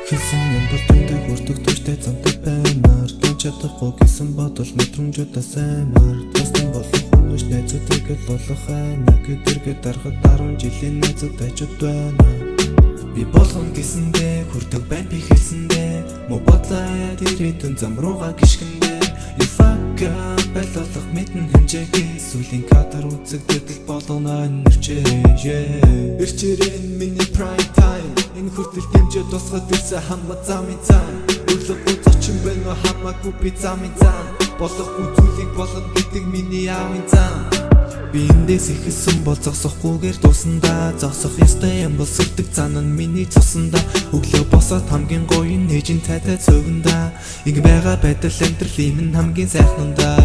Хийсэн юм бол түндэ хүрдэг төштэй замтай баймар Тэн чадахгүй гэсэн бодол мэдрэмжүүдээ саймар Тастан болох хүнш найзуудыг л болох айна Гэдэргээ дарахад 10 жилийн найзууд ажууд байна Би болгон гэсэндээ хүрдэг байна би хэлсэндээ Мо бодлаад ирээдүйн зам руугаа гიშгэндээ You fuck up байлуулах мэдэн хэмжээгээ Сүлийн кадр үзэгдэл болгоно нэрчээ Ирчээрэн миний prime time Энэ хүртэл дэмжээ тусгад ирсэн хамаа замын зам Өглөө зочин байна хамаагүй би замын зам Болохгүй зүйлийг болгоно гэдэг миний аавын зам Би эндээс ихэсэн бол зогсохгүйгээр дуусандаа Зогсох ёстой юм бол сэрдэг цаана нь миний цусандаа Өглөө босоод хамгийн гоё нээжин цайтай цөөгөндаа Ингэ байгаа байдал амьдрал юм нь хамгийн сайхнандаа